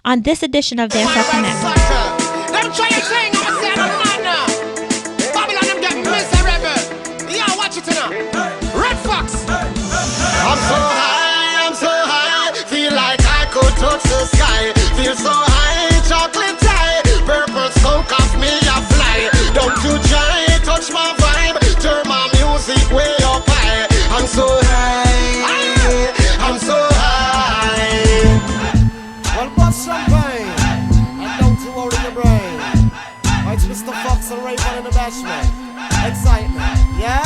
on this edition of Dancehall Connect. Them try to sing, I'm saying I'm mad now. Babylon, them get miserable. Yeah, watch it now. Red Fox. I'm so high, feel like I could touch the sky. Feel so high, chocolate tie. Purple skunk off me, I fly. Don't you try, touch my vibe. Turn my music way up high. I'm so high, I'm so high. Well, bust champagne, and don't you worry your brain. It's Mr. Fox and Raven in the bashment. Excitement, yeah?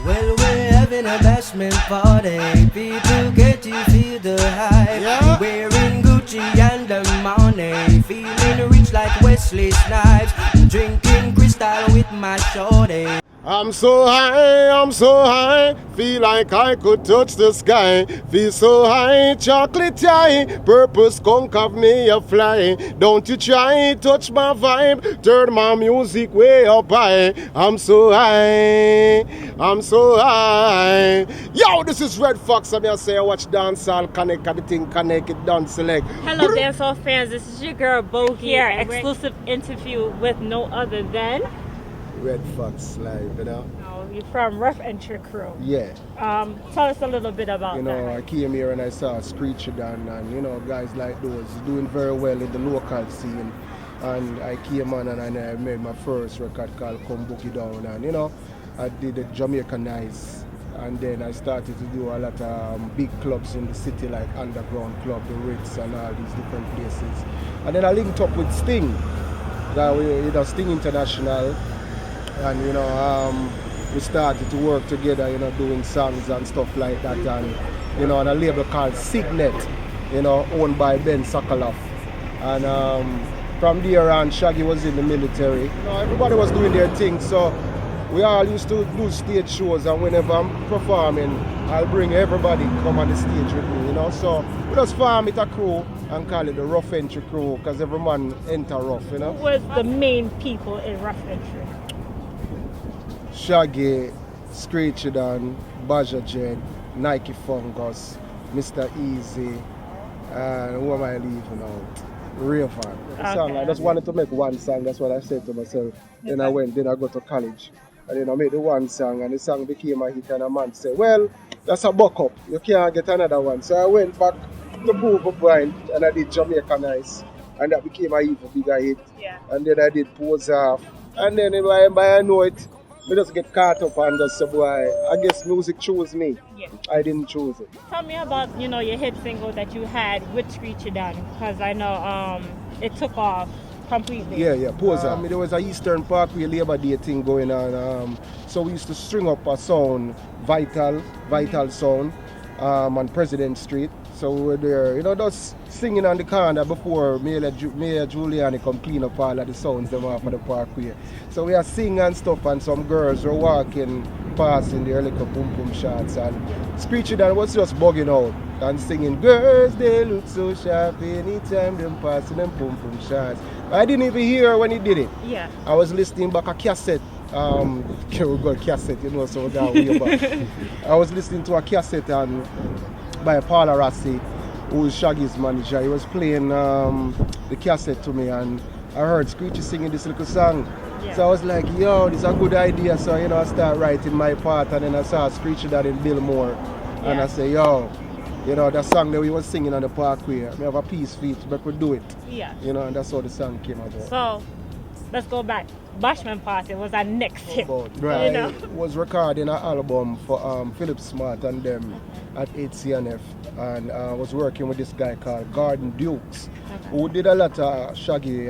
Well, we're having a bashment party. People get to feel the hype. Yeah. Wearing Gucci and the money. Feeling rich like Wesley Snipes. Drinking crystal with my shorty. I'm so high, feel like I could touch the sky. Feel so high, chocolate tie, purple skunk of me a fly. Don't you try, touch my vibe, turn my music way up high. I'm so high, Yo, this is Red Fox, I'm here say I watch Dancehall Connect, everything Connect, it done select. Hello Dancehall fans, this is your girl Bogie here, exclusive interview with no other than... Red Fox live, you know? You're from Rough Entry Crew. Yeah. Tell us a little bit about You know, I came here and I saw Screecher Dan and, you know, guys like those doing very well in the local scene. And I came on and I made my first record called Come Bogie Down. And, you know, I did the Jamaica Nice. And then I started to do a lot of big clubs in the city like Underground Club, the Ritz and all these different places. And then I linked up with Sting. Sting International. And you know, we started to work together, you know, doing songs and stuff like that, and you know, on a label called Signet, you know, owned by Ben Sokoloff. And from there on, Shaggy was in the military. You know, everybody was doing their thing, so we all used to do stage shows, and whenever I'm performing, I'll bring everybody come on the stage with me, you know. So we just form it a crew and call it the Rough Entry Crew, because every man enter rough, you know. Who was the main people in Rough Entry? Shaggy, Screechy Dan, Baja Jet, Nike Fungus, Mr. Easy, and who am I leaving out? Real fan. Song, I just wanted to make one song, that's what I said to myself. Then I go to college. And then I made the one song and the song became a hit and a man said, well, that's a buck up, you can't get another one. So I went back to Bogie Brand and I did Jamaica Nice. And that became a even bigger hit. Yeah. And then I did Pose Off. And then by I know it, we just get caught up and just say, boy, I guess music chose me. Yeah. I didn't choose it. Tell me about, you know, your hit single that you had with Screechy Dan, because I know it took off completely. Yeah, Pose Off. There was a Eastern Parkway Labor Day thing going on. So we used to string up a sound, Vital sound, on President Street. So we were there, you know, just singing on the corner before Mayor Giuliani come clean up all of the sounds them off of the parkway. So we are singing and stuff, and some girls were walking past in their little boom boom shots, and Screechy Dan was just bugging out and singing, girls they look so sharp anytime them passing them boom boom shots. I didn't even hear when he did it. Yeah. I was listening back a cassette. We got cassette, you know, so we got way back. I was listening to a cassette and by Paula Rassi, who is Shaggy's manager. He was playing the cassette to me and I heard Screechy singing this little song. Yeah. So I was like, yo, this is a good idea. So, you know, I started writing my part and then I saw Screechy that in Bill Moore. And Yeah. I say, yo, you know, that song that we were singing on the parkway, we have a piece for it, but we do it. Yeah. You know, and that's how the song came about. So, let's go back. Bashman Party was our next hit. Right. You know? Was recording an album for Philip Smart and them at 8CNF, and was working with this guy called Garden Dukes, who did a lot of Shaggy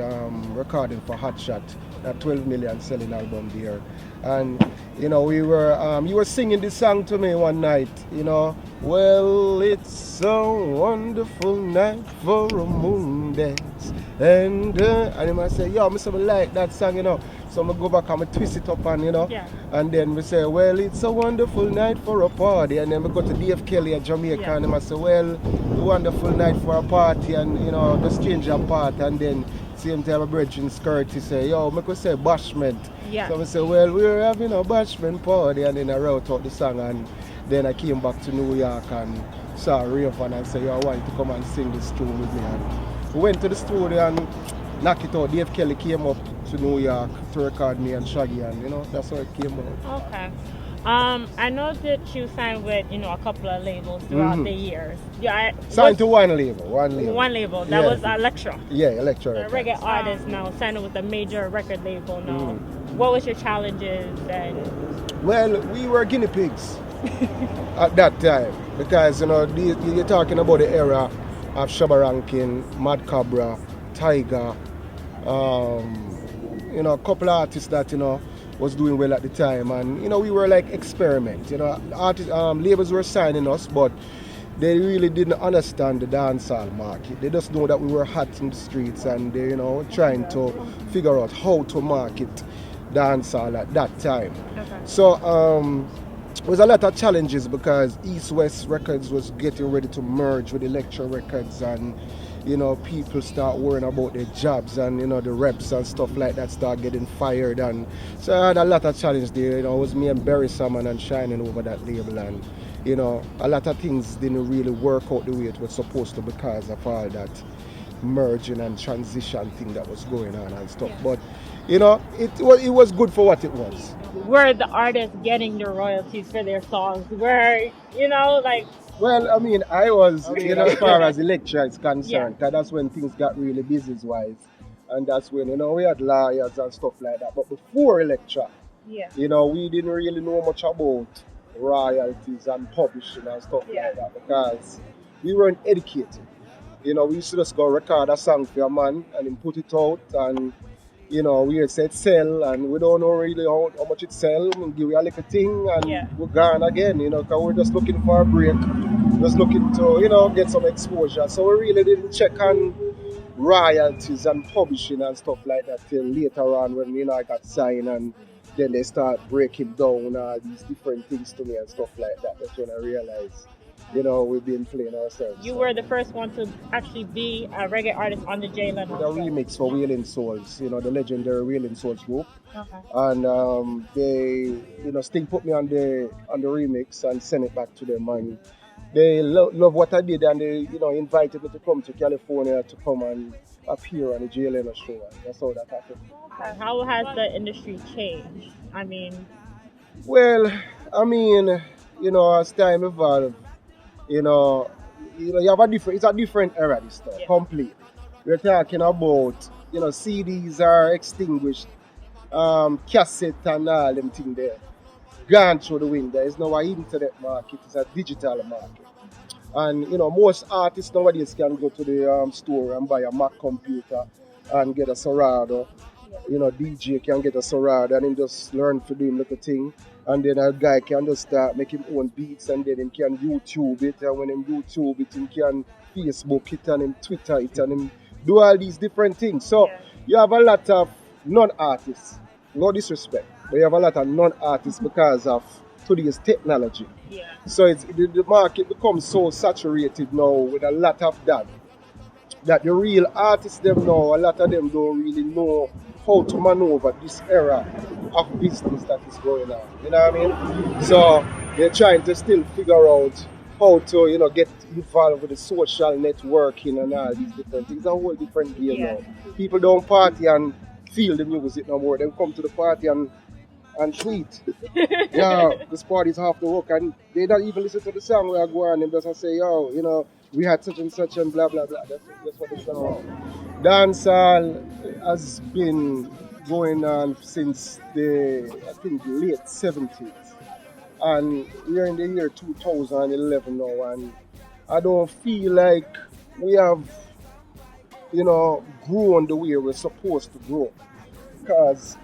recording for Hot Shot, that 12 million selling album there. And you know, you were singing this song to me one night, you know, well, it's a wonderful night for a moon dance. And I say, yo, I like that song, you know. So I go back and I twist it up and, you know. Yeah. And then we say, well, it's a wonderful night for a party. And then we go to Dave Kelly at Jamaica, Yeah. and I say, well, a wonderful night for a party, and, you know, just change our part. And then same time, a brethren skirt, he say, yo, I could say bashment. Yeah. So I say, well, we're having a bashment party. And then I wrote out the song, and then I came back to New York and saw Raven and I said, yo, I want you to come and sing this tune with me. And We went to the studio and knocked it out. Dave Kelly came up to New York to record me and Shaggy, and that's how it came out. Okay. I know that you signed with, a couple of labels throughout the years. Yeah, Signed to one label. One label. That was Electra. Yeah, Electra. A reggae artist now signed with a major record label now. What was your challenges and? Well, we were guinea pigs at that time because you're talking about the era of Shabba Rankin, Mad Cabra, Tiger, a couple of artists that was doing well at the time, and we were like experiment. Labels were signing us, but they really didn't understand the dancehall market. They just know that we were hot in the streets, and they trying to figure out how to market dancehall at that time. Okay. So there was a lot of challenges because East West Records was getting ready to merge with Electro Records, and people start worrying about their jobs, and the reps and stuff like that start getting fired, and so I had a lot of challenges there. It was me and Barry Salmon and shining over that label, and a lot of things didn't really work out the way it was supposed to because of all that merging and transition thing that was going on and stuff. But it was good for what it was. Were the artists getting their royalties for their songs? Well, I mean, I was, as far as Electra is concerned, because that's when things got really business-wise. And that's when, we had lawyers and stuff like that. But before Electra, we didn't really know much about royalties and publishing and stuff like that because we weren't educated. We used to just go record a song for a man and then put it out, and we said sell, and we don't know really how much it sell. We give you a little thing and we're gone again, because we're just looking for a break, just looking to, get some exposure. So we really didn't check on royalties and publishing and stuff like that till later on when, I got signed, and then they start breaking down all these different things to me and stuff like that. That's when I realized, we've been playing ourselves. You were the first one to actually be a reggae artist on the Jay Leno show. The remix for Wailing Souls, the legendary Wailing Souls group. Okay. And they, Sting put me on the remix and sent it back to them, and they love what I did, and they, invited me to come to California to come and appear on the Jay Leno show. And that's how that happened. Okay. How has the industry changed? Well, as time evolved, you have it's a different era this time, completely. We're talking about, CDs are extinguished, cassette and all them things there, gone through the wind. There is now an internet market, it's a digital market. And, most artists nowadays can go to the store and buy a Mac computer and get a Serato. DJ can get a Serato and him just learn to do him little thing. And then a guy can just start making his own beats, and then he can YouTube it, and when he YouTube it, he can Facebook it, and him Twitter it, and him do all these different things. So you have a lot of non-artists, no disrespect, but you have a lot of non-artists because of today's technology. Yeah. So the market becomes so saturated now with a lot of that the real artists them know, a lot of them don't really know how to maneuver this era of business that is going on. You know what I mean? So they're trying to still figure out how to, get involved with the social networking and all these different things. It's a whole different game now. People don't party and feel the music no more. They come to the party and tweet. This party's half the work, and they don't even listen to the song where I go on and just say, we had such and such and blah blah blah. That's what it's about. Dancehall has been going on since the late 70s, and we're in the year 2011 now, and I don't feel like we have grown the way we're supposed to grow, because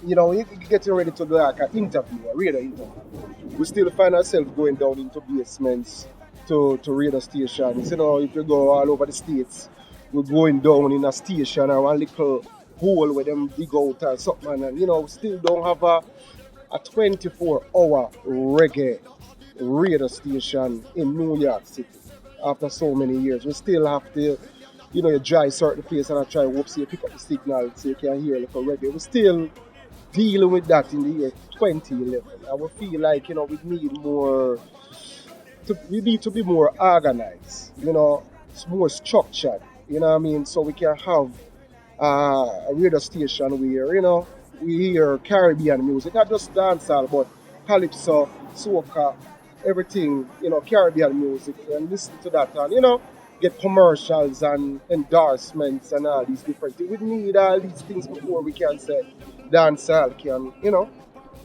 we're getting ready to do like an interview, a radio interview. We still find ourselves going down into basements to radio stations. If you go all over the states, we're going down in a station or one little hole where them dig out or something, and still don't have a 24-hour reggae radio station in New York City after so many years. We still have to, you drive certain place and I try to see you pick up the signal so you can hear like a reggae. We're still dealing with that in the year 2011. I would feel like, we need to be more organized, it's more structured. You know what I mean? So we can have a radio station where, we hear Caribbean music, not just dancehall, but calypso, soca, everything, Caribbean music, and listen to that and, get commercials and endorsements and all these different things. We need all these things before we can say dancehall can,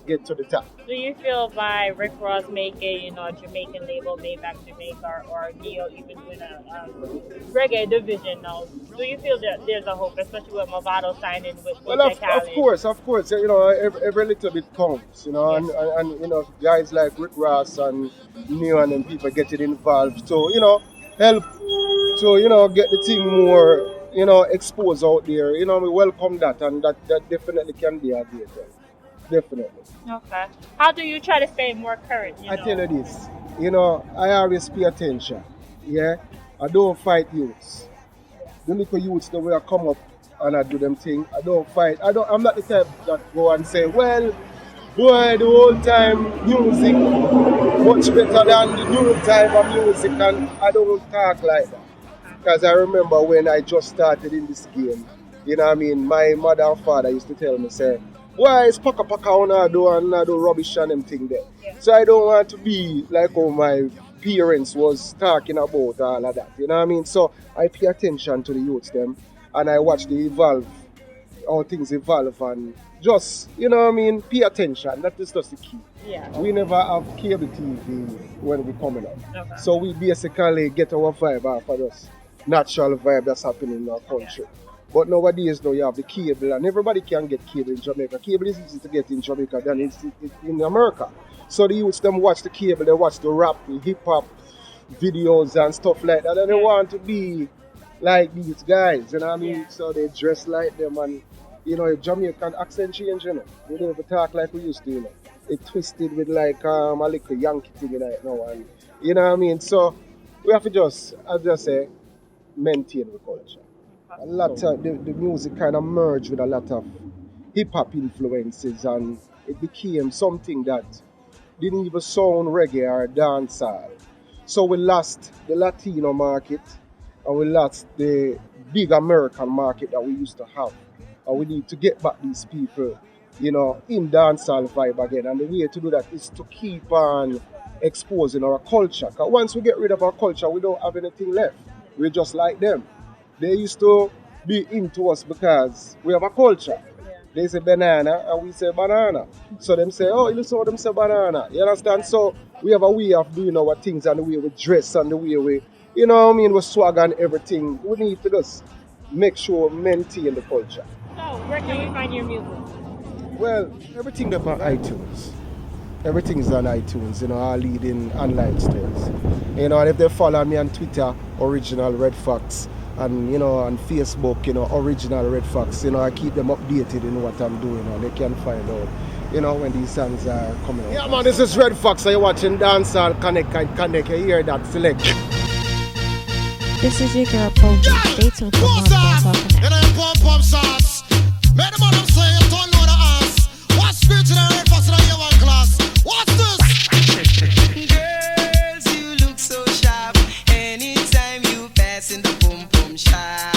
get to the top. Do you feel by Rick Ross making, a Jamaican label, Made Back Jamaica, or Neo even doing a reggae division now, do you feel that there's a hope, especially with Movado signing with Well, of course, every little bit counts, Yes. and guys like Rick Ross and Neo and them people getting involved to, help to, get the thing more, exposed out there. We welcome that, and that definitely can be a great help. Definitely. Okay. How do you try to stay more current? I tell you this, I always pay attention. Yeah, I don't fight youths. The little youths the way I come up and I do them thing. I don't fight. I'm not the type that go and say, well, boy, the whole time music much better than the new type of music, and I don't talk like that. Because I remember when I just started in this game, my mother and father used to tell me, say, why is paka on I do and I do rubbish and them thing there. Yeah. So I don't want to be like how my parents was talking about all of that. So I pay attention to the youths them and I watch the evolve, how things evolve and just, pay attention. That is just the key. Yeah. We never have cable TV when we coming up. Okay. So we basically get our vibe off of just natural vibe that's happening in our country. Yeah. But nowadays, you have the cable, and everybody can get cable in Jamaica. Cable is easy to get in Jamaica than it's in America. So the youths them watch the cable, they watch the rap, the hip hop videos and stuff like that, and they want to be like these guys, Yeah. So they dress like them, and Jamaican accent change, They don't even talk like we used to, It twisted with like a little Yankee thing now, and So we have to just say, maintain the culture. A lot of the music kind of merged with a lot of hip-hop influences, and it became something that didn't even sound reggae or dancehall. So we lost the Latino market and we lost the big American market that we used to have. And we need to get back these people, in dancehall vibe again. And the way to do that is to keep on exposing our culture. Because once we get rid of our culture, we don't have anything left. We're just like them. They used to be into us because we have a culture. Yeah. They say banana and we say banana. So them say, oh, you listen how them say banana. You understand? So we have a way of doing our things and the way we dress and the way we, we swag and everything. We need to just make sure we maintain the culture. So where can we find your music? Well, everything up on iTunes. Everything's on iTunes, all leading online stores. And if they follow me on Twitter, Original Red Fox, and on Facebook, Original Red Fox, I keep them updated in what I'm doing, and they can find out, when these songs are coming out. Yeah, man, this is Red Fox. Are you watching Dancehall Connect? You hear that? Select. This is your girl Bogie. Stay tuned for more Dancehall Connect. Make the man say you don't know the ass. What's spiritual and Red Fox in your one class? What's this? Girls, you look so sharp. Anytime you pass in the boom boom shop.